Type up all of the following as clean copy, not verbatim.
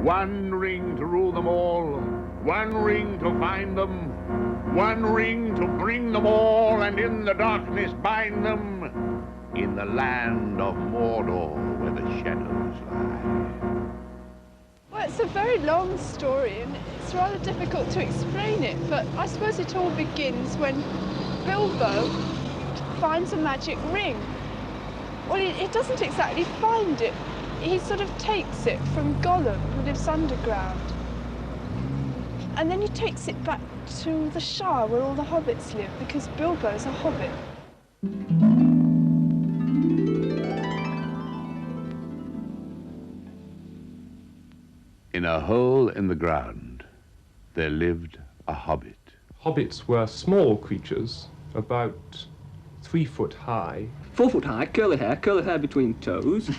One ring to rule them all, one ring to find them, one ring to bring them all, and in the darkness bind them, in the land of Mordor where the shadows lie. Well, it's a very long story, and it's rather difficult to explain it, but I suppose it all begins when Bilbo finds a magic ring. Well, he doesn't exactly find it. He sort of takes it from Gollum, who lives underground. And then he takes it back to the Shire, where all the hobbits live, because Bilbo's a hobbit. In a hole in the ground, there lived a hobbit. Hobbits were small creatures, about 3 foot high. 4 foot high, curly hair between toes.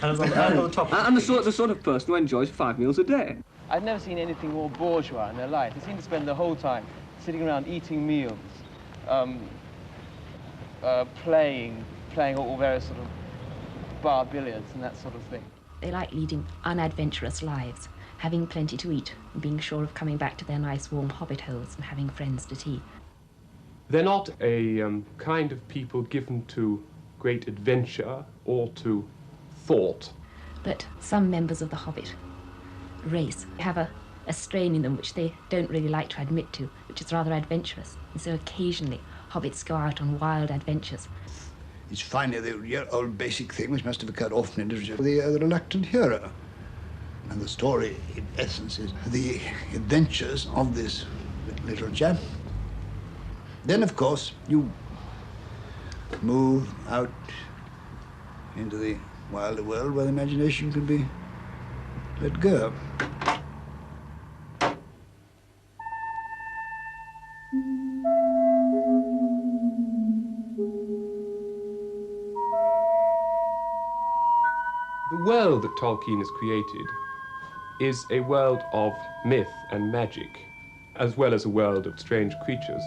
And the sort of person who enjoys 5 meals a day. I've never seen anything more bourgeois in their life. They seem to spend the whole time sitting around eating meals, playing all various sort of bar billiards and that sort of thing. They like leading unadventurous lives, having plenty to eat, and being sure of coming back to their nice warm hobbit holes and having friends to tea. They're not a kind of people given to great adventure or to thought. But some members of the hobbit race have a strain in them which they don't really like to admit to, which is rather adventurous. And so occasionally hobbits go out on wild adventures. It's finally the old basic thing which must have occurred often in literature, the reluctant hero. And the story, in essence, is the adventures of this little chap. Then, of course, you move out into the wilder world where the imagination can be let go. The world that Tolkien has created is a world of myth and magic, as well as a world of strange creatures.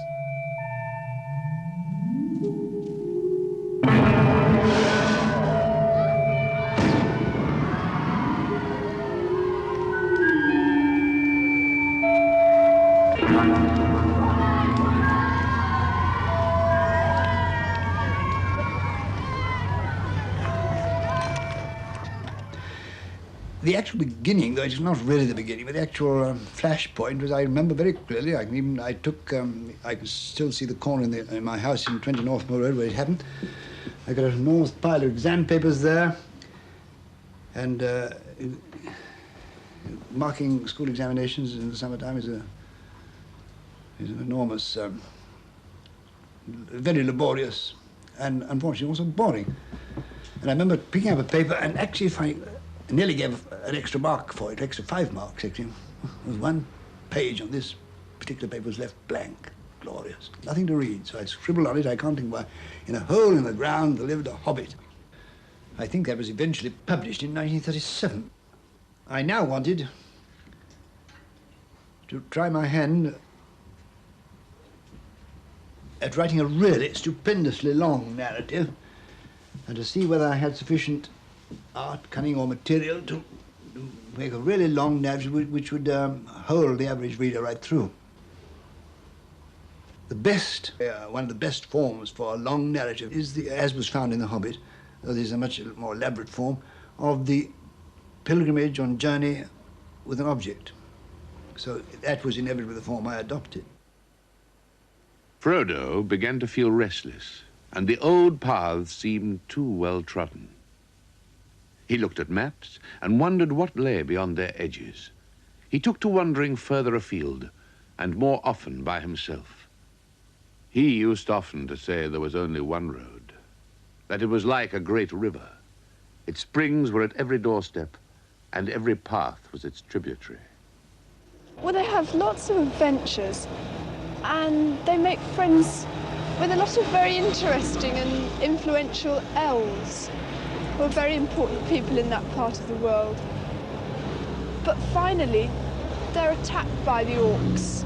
The actual beginning, though it's not really the beginning, but the actual flashpoint was, I remember very clearly. I can still see the corner in my house in 20 Northmore Road where it happened. I got an enormous pile of exam papers there, and marking school examinations in the summertime is an enormous, very laborious, and unfortunately also boring. And I remember picking up a paper and actually finding. I nearly gave an extra mark for it, extra 5 marks, actually. There was one page on this particular paper was left blank. Glorious. Nothing to read, so I scribbled on it, I can't think why. In a hole in the ground there lived a hobbit. I think that was eventually published in 1937. I now wanted to try my hand at writing a really stupendously long narrative and to see whether I had sufficient art, cunning, or material to make a really long narrative which would hold the average reader right through. The best, one of the best forms for a long narrative is as was found in The Hobbit, though there's a much more elaborate form, of the pilgrimage on journey with an object. So that was inevitably the form I adopted. Frodo began to feel restless, and the old paths seemed too well trodden. He looked at maps and wondered what lay beyond their edges. He took to wandering further afield, and more often by himself. He used often to say there was only one road, that it was like a great river. Its springs were at every doorstep, and every path was its tributary. Well, they have lots of adventures, and they make friends with a lot of very interesting and influential elves, who are very important people in that part of the world. But finally, they're attacked by the orcs,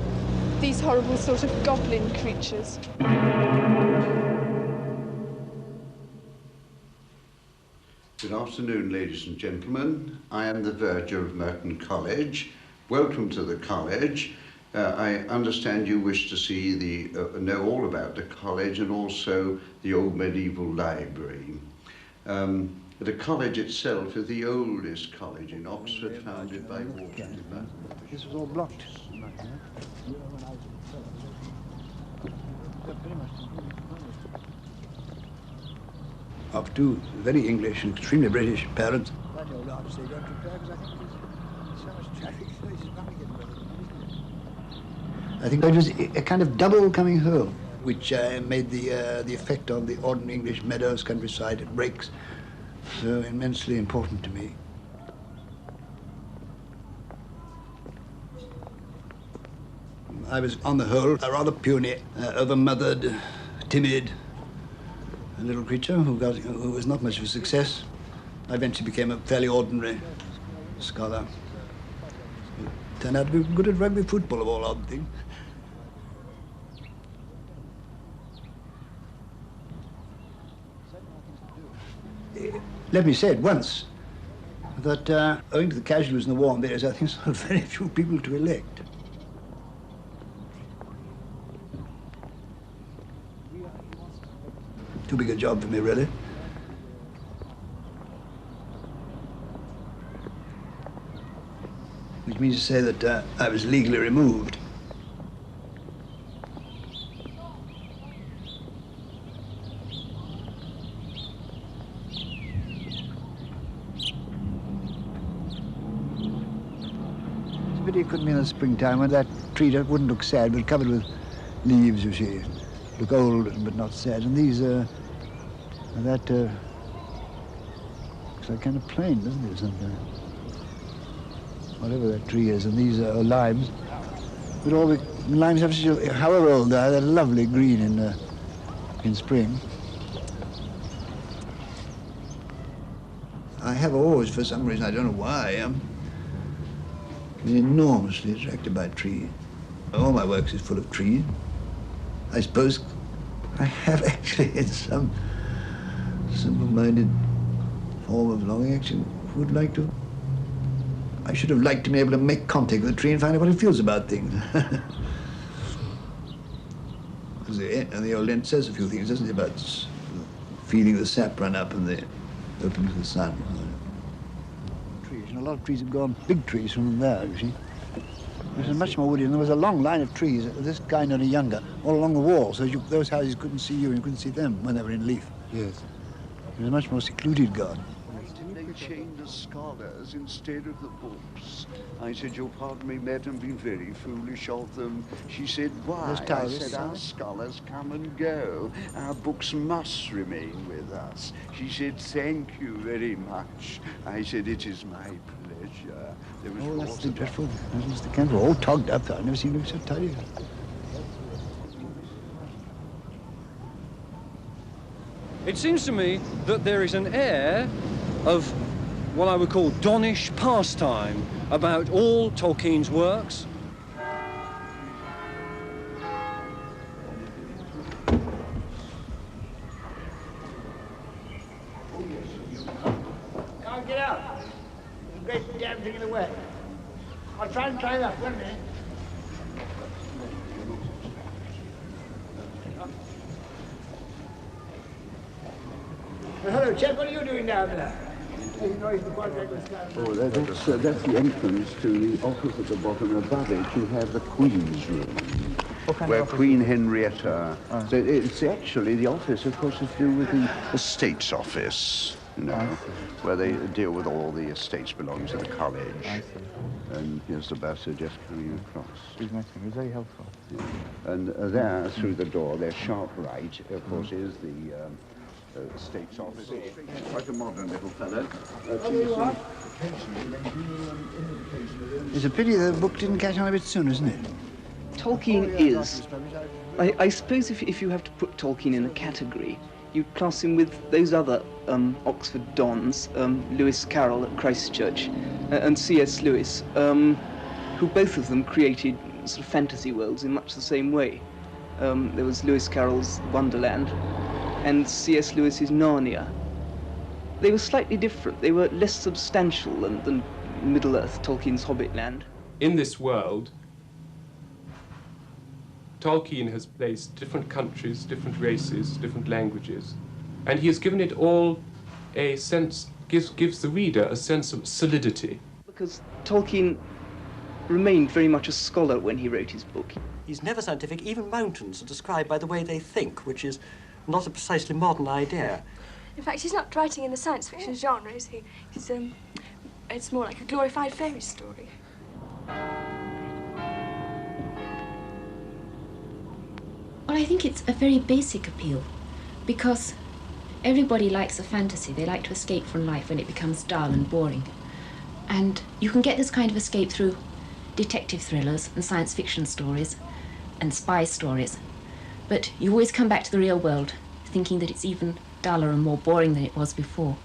these horrible sort of goblin creatures. Good afternoon, ladies and gentlemen. I am the verger of Merton College. Welcome to the college. I understand you wish to see know all about the college and also the old medieval library. The college itself is the oldest college in Oxford, founded by Walter. This was all blocked. Of two very English and extremely British parents. That old arch they don't repair because I think there's so much traffic, so it's bound to get better, isn't it? I think it was a kind of double coming home, which made the effect on the ordinary English meadows, countryside, and breaks so immensely important to me. I was, on the whole, a rather puny, over-mothered, timid, a little creature who was not much of a success. I eventually became a fairly ordinary scholar. Turned out to be good at rugby football, of all odd things. Let me say at once that owing to the casualties in the war and various other things, there are very few people to elect. Too big a job for me, really. Which means to say that I was legally removed. It's a pity it couldn't be in the springtime when that tree wouldn't look sad, but covered with leaves, you see. Look old but not sad. And these that looks like kind of plain, doesn't it, sometimes? Whatever that tree is, and these are limes. But all the limes have such a, however old they are, they're lovely green in spring. I have always, for some reason, I don't know why, been enormously attracted by trees. All my work is full of trees. I suppose I have actually, in some simple-minded form of longing, actually would like to. I should have liked to be able to make contact with a tree and find out what it feels about things. And the old Ent says a few things, doesn't it, about feeling the sap run up and the open to the sun. Trees, and a lot of trees have gone, big trees from there, you see. It was much more woody, and there was a long line of trees, this kind only younger, all along the wall, so those houses couldn't see you and you couldn't see them when they were in leaf. Yes. It was a much more secluded garden. They chained the scholars instead of the books. I said, "You'll pardon me, madam, been very foolish of them." She said, "Why?" I said, "Our scholars come and go. Our books must remain with us." She said, "Thank you very much." I said, "It is my pleasure." There was that's dreadful. The cans were all togged up. I've never seen them so tidy. It seems to me that there is an air of what I would call donnish pastime about all Tolkien's works. Can't get out. There's a great damn thing in the way. I'll try and climb up, won't I? Well, hello, chap. What are you doing down there? Oh, that's the entrance to the office at the bottom. Above it, you have the Queen's room, where Queen Henrietta. So it's actually the office, of course, is to do with the Estates Office, you know, where they deal with all the estates belonging to the college. I see. And here's the bursar just coming across. It was very helpful. Yeah. And there, through the door, their sharp right, of course, is the State's Office. Quite a modern little fellow. It's a pity the book didn't catch on a bit sooner, isn't it? Tolkien is, I suppose if you have to put Tolkien in a category, you'd class him with those other Oxford dons, Lewis Carroll at Christ Church and C.S. Lewis, who both of them created sort of fantasy worlds in much the same way. There was Lewis Carroll's Wonderland and C.S. Lewis's Narnia. they were slightly different. They were less substantial than Middle-earth, Tolkien's Hobbit land. In this world, Tolkien has placed different countries, different races, different languages, and he has given it all a sense, gives the reader a sense of solidity. Because Tolkien remained very much a scholar when he wrote his book. He's never scientific. Even mountains are described by the way they think, which is not a precisely modern idea. In fact, he's not writing in the science fiction genre, is he? It's more like a glorified fairy story. Well, I think it's a very basic appeal, because everybody likes a fantasy. They like to escape from life when it becomes dull and boring. And you can get this kind of escape through detective thrillers and science fiction stories and spy stories. But you always come back to the real world, thinking that it's even duller and more boring than it was before.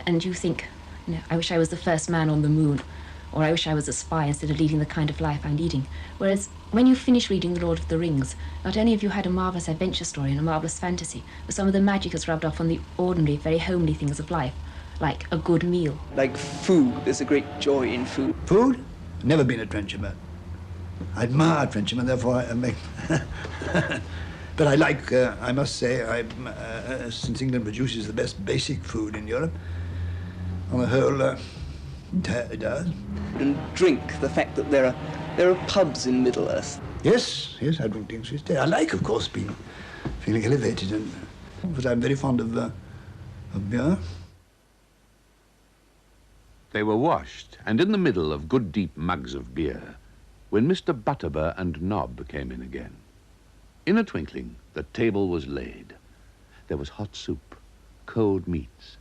And you think, you know, I wish I was the first man on the moon, or I wish I was a spy instead of leading the kind of life I'm leading. Whereas when you finish reading The Lord of the Rings, not only have you had a marvellous adventure story and a marvellous fantasy, but some of the magic has rubbed off on the ordinary, very homely things of life, like a good meal. Like food, there's a great joy in food. Food? Never been a trencherman. I admire trenchermen, therefore I make... But I like, I must say, since England produces the best basic food in Europe, on the whole, it does. And drink, the fact that there are pubs in Middle-earth. Yes, I drink things to this day. I like, of course, feeling elevated, but I'm very fond of beer. They were washed, and in the middle of good deep mugs of beer, when Mr. Butterbur and Nob came in again. In a twinkling, the table was laid. There was hot soup, cold meats,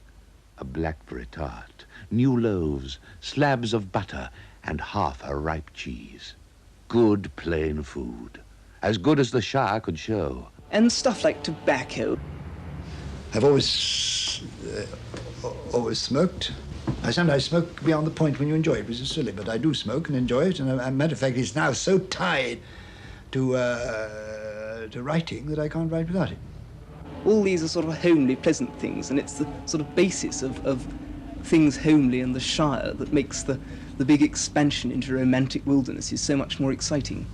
a blackberry tart, new loaves, slabs of butter, and half a ripe cheese. Good plain food, as good as the Shire could show. And stuff like tobacco. I've always smoked. I sometimes smoke beyond the point when you enjoy it, which is silly, but I do smoke and enjoy it. And as a matter of fact, it's now so tied to writing that I can't write without it. All these are sort of homely, pleasant things, and it's the sort of basis of things homely in the Shire that makes the big expansion into romantic wilderness is so much more exciting.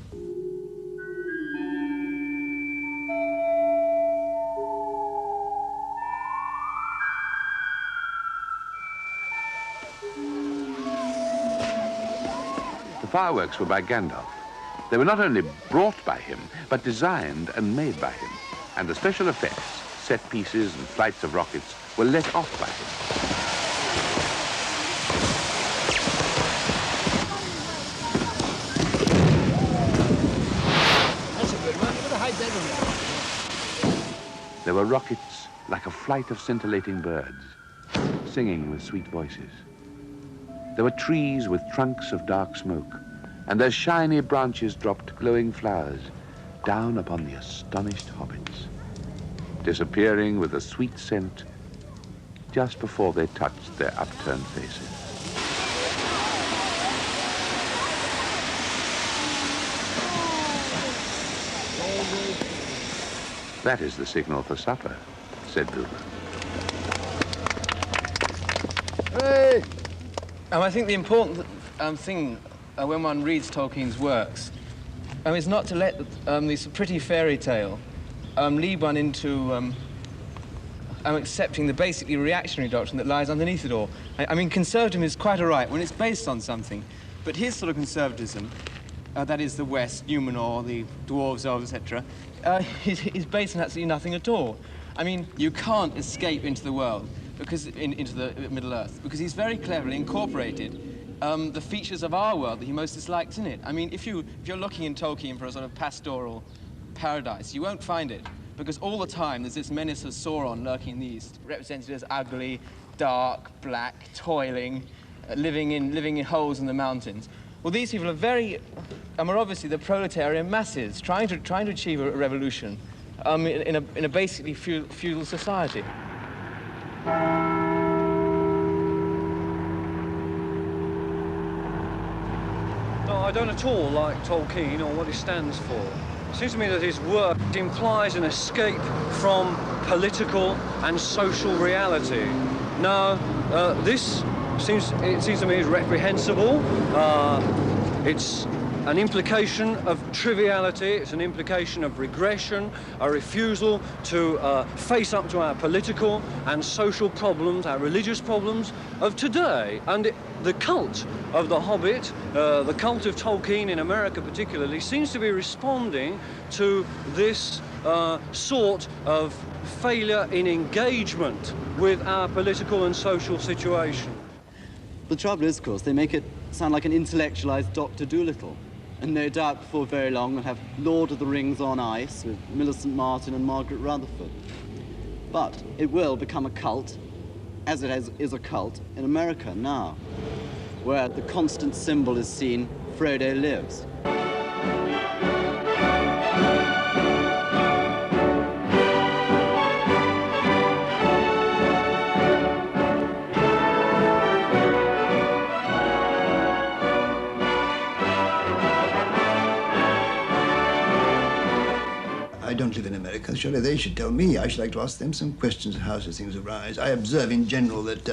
The fireworks were by Gandalf. They were not only brought by him, but designed and made by him. And the special effects, set pieces and flights of rockets were let off by him. That's a good one. What a high dead one. There were rockets like a flight of scintillating birds, singing with sweet voices. There were trees with trunks of dark smoke, and their shiny branches dropped glowing flowers down upon the astonished hobbits, disappearing with a sweet scent just before they touched their upturned faces. That is the signal for supper, said Bilbo. Hey! I think the important thing when one reads Tolkien's works is not to let this pretty fairy tale lead one into accepting the basically reactionary doctrine that lies underneath it all. I mean, conservatism is quite all right when it's based on something, but his sort of conservatism, that is the West, Numenor, the dwarves, elves, etc., is based on absolutely nothing at all. I mean, you can't escape into the world, because into the Middle-earth, because he's very cleverly incorporated the features of our world that he most dislikes in it. I mean, if you're looking in Tolkien for a sort of pastoral paradise, you won't find it, because all the time there's this menace of Sauron lurking in the east, represented as ugly, dark, black, toiling, living in holes in the mountains. Well, these people are obviously the proletarian masses trying to achieve a revolution in a basically feudal society. No, I don't at all like Tolkien or what he stands for. It seems to me that his work implies an escape from political and social reality. Now, this seems to me is reprehensible. It's an implication of triviality, it's an implication of regression, a refusal to face up to our political and social problems, our religious problems of today. And the cult of The Hobbit, the cult of Tolkien in America particularly, seems to be responding to this sort of failure in engagement with our political and social situation. The trouble is, of course, they make it sound like an intellectualized Dr. Dolittle. And no doubt before very long we'll have Lord of the Rings on ice with Millicent Martin and Margaret Rutherford. But it will become a cult, as it is a cult in America now, where the constant symbol is seen, Frodo lives. I don't live in America. Surely they should tell me. I should like to ask them some questions of how such things arise. I observe in general that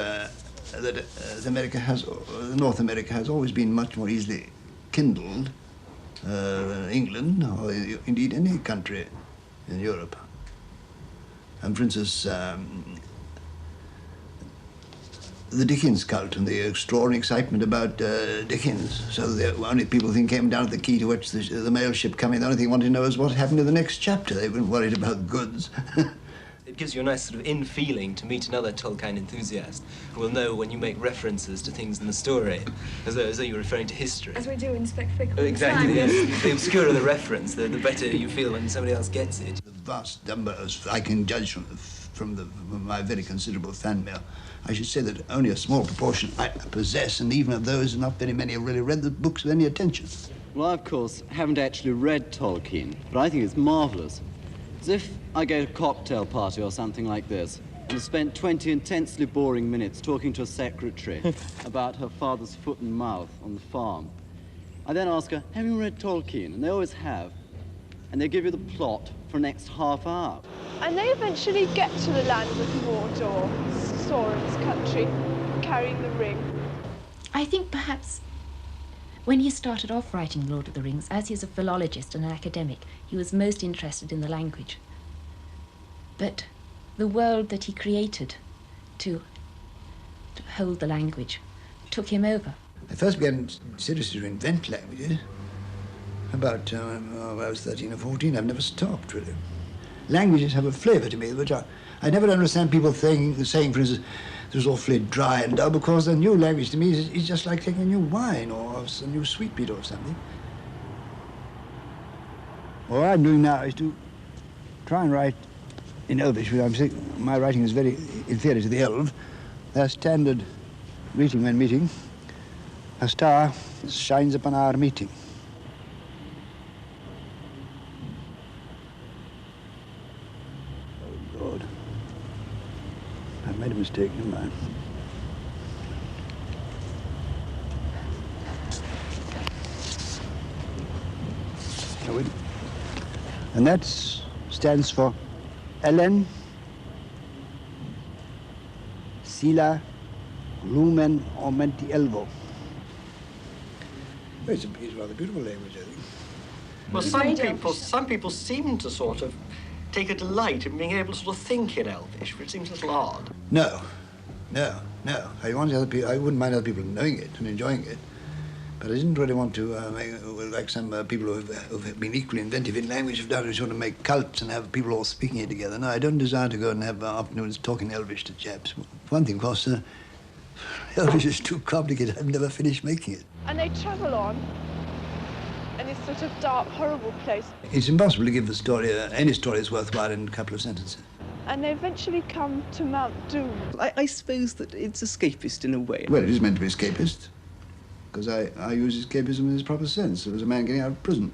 North America has always been much more easily kindled than England, or indeed any country in Europe. And for instance, the Dickens cult and the extraordinary excitement about Dickens. So the only people who came down to the quay to watch the mail ship coming, the only thing they wanted to know is what happened in the next chapter. They weren't worried about goods. It gives you a nice sort of in-feeling to meet another Tolkien enthusiast who will know when you make references to things in the story, as though you're referring to history. As we do in Spec Fickle. Exactly, yes. The obscurer the reference, the better you feel when somebody else gets it. The vast number, as I can judge from my very considerable fan mail, I should say that only a small proportion I possess, and even of those, not very many have really read the books with any attention. Well, I, of course, haven't actually read Tolkien, but I think it's marvellous. As if I go to a cocktail party or something like this, and have spent 20 intensely boring minutes talking to a secretary about her father's foot and mouth on the farm. I then ask her, have you read Tolkien? And they always have. And they give you the plot for the next half hour. And they eventually get to the land of Mordor, Sauron's country, carrying the ring. I think perhaps when he started off writing Lord of the Rings, as he was a philologist and an academic, he was most interested in the language. But the world that he created to hold the language took him over. I first began seriously to invent languages about when I was 13 or 14. I've never stopped, really. Languages have a flavour to me, which I never understand people saying, for instance, it was awfully dry and dull, because a new language to me is just like taking a new wine or a new sweetmeat or something. What I'm doing now is to try and write in Elvish, which my writing is very inferior to the Elv. Their standard greeting when meeting, a star shines upon our meeting. I made a mistake, never mind. And that stands for Ellen, Sila, Lumen, Aumenti Elvo. It's a rather beautiful language, I think. Well, some people seem to sort of take a delight in being able to sort of think in Elvish, which seems a little odd. No. I wouldn't mind other people knowing it and enjoying it, but I didn't really want to make, like some people who've been equally inventive in language have done, sort of make cults and have people all speaking it together. No, I don't desire to go and have afternoons talking Elvish to chaps. One thing, of course, Elvish is too complicated. I've never finished making it. And they travel on in this sort of dark, horrible place. It's impossible to give the story, any story is worthwhile in a couple of sentences. And they eventually come to Mount Doom. I suppose that it's escapist in a way. Well, it is meant to be escapist, because I use escapism in its proper sense. It was a man getting out of prison.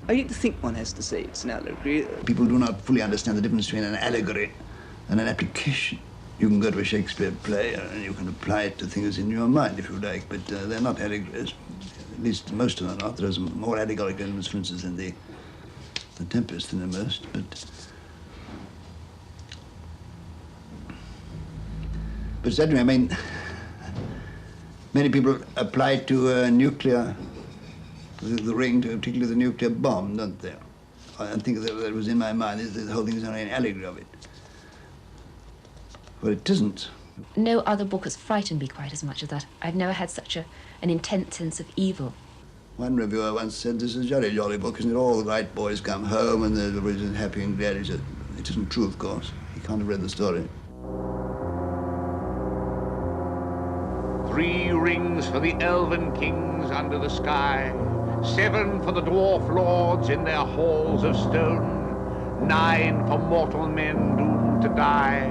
I don't think one has to say it's an allegory. People do not fully understand the difference between an allegory and an application. You can go to a Shakespeare play and you can apply it to things in your mind, if you like, but they're not allegories. At least most of them are not. There's more allegorical elements, for instance, in the The Tempest than the most, but certainly, I mean, many people apply to nuclear, the ring, to particularly the nuclear bomb, don't they? I think that was in my mind. The whole thing is only an allegory of it. Well, it isn't. No other book has frightened me quite as much as that. I've never had such an intense sense of evil. One reviewer once said, "This is a jolly jolly book, isn't it? All the right boys come home and they're happy and glad." He said, "It isn't true, of course. He can't have read the story." 3 rings for the elven kings under the sky, 7 for the dwarf lords in their halls of stone, 9 for mortal men doomed to die,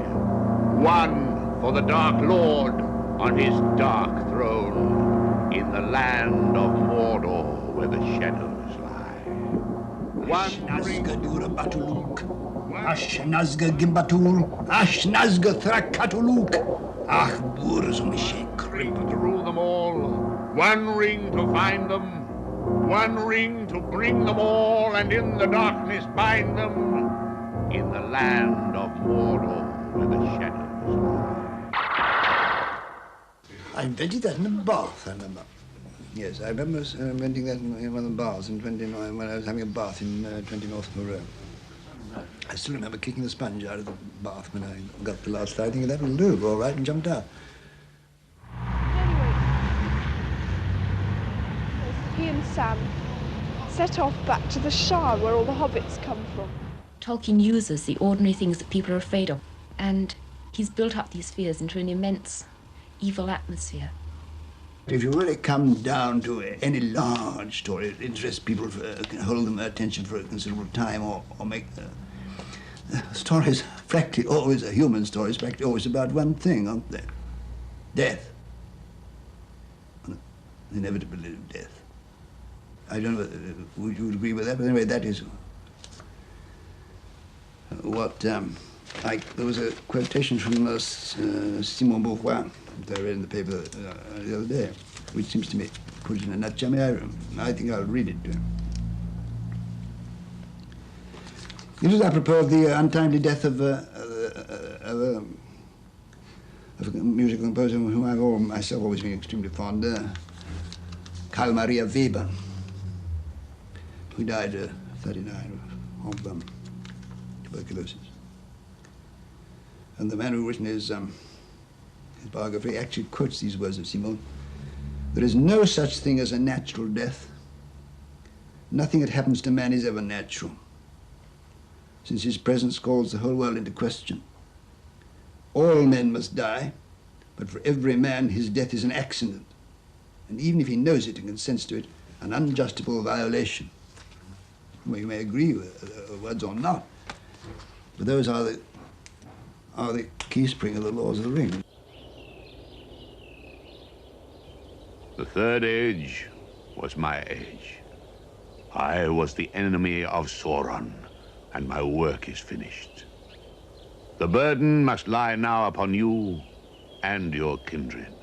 1 for the Dark Lord on his dark throne, in the land of Mordor where the shadows lie. 1 ring... Ashnazga Gimbatul, Ashnazga Thrakatuluk, Ach Burzumishik. To rule them all, 1 ring to find them, 1 ring to bring them all, and in the darkness bind them, in the land of Mordor where the shadows lie. I invented that in a bath, I remember. Yes, I remember inventing that in one of the baths in 29, when I was having a bath in 20 North Moreau. I still remember kicking the sponge out of the bath when I got the last slide, thinking that will do, all right, and jumped out. He and Sam set off back to the Shire where all the hobbits come from. Tolkien uses the ordinary things that people are afraid of, and he's built up these fears into an immense evil atmosphere. If you really come down to any large story, it interests people, can hold them attention for a considerable time, or make stories, practically always, a human story is practically always about one thing, aren't they? Death. The inevitability of death. I don't know, would you agree with that? But anyway, that is what, there was a quotation from Simon Beauvoir that I read in the paper the other day, which seems to me put it in a nutshell. I think I'll read it. It was apropos of the untimely death of a musical composer whom I've myself always been extremely fond, Carl Maria Weber, who died at 39 of tuberculosis. And the man who written his biography actually quotes these words of Simon: "There is no such thing as a natural death. Nothing that happens to man is ever natural, since his presence calls the whole world into question. All men must die, but for every man his death is an accident, and even if he knows it and consents to it, an unjustifiable violation." Well, you may agree with words or not, but those are the keyspring of the laws of the ring. The third age was my age. I was the enemy of Sauron, and my work is finished. The burden must lie now upon you and your kindred.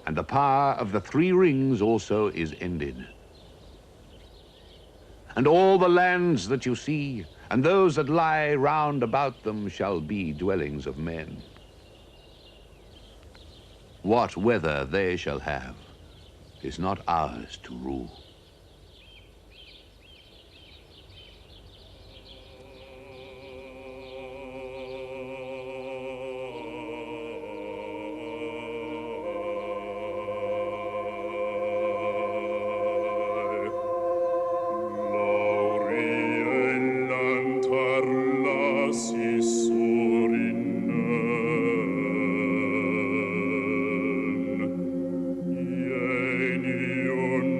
And the power of the 3 rings also is ended. And all the lands that you see, and those that lie round about them, shall be dwellings of men. What weather they shall have is not ours to rule.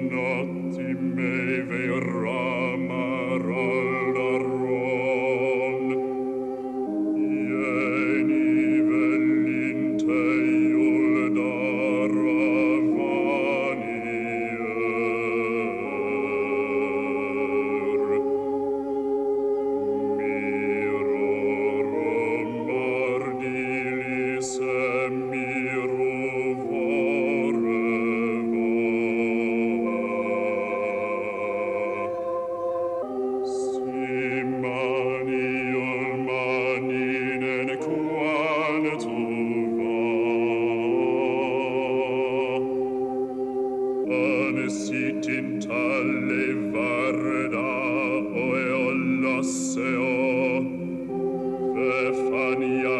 Not Stefania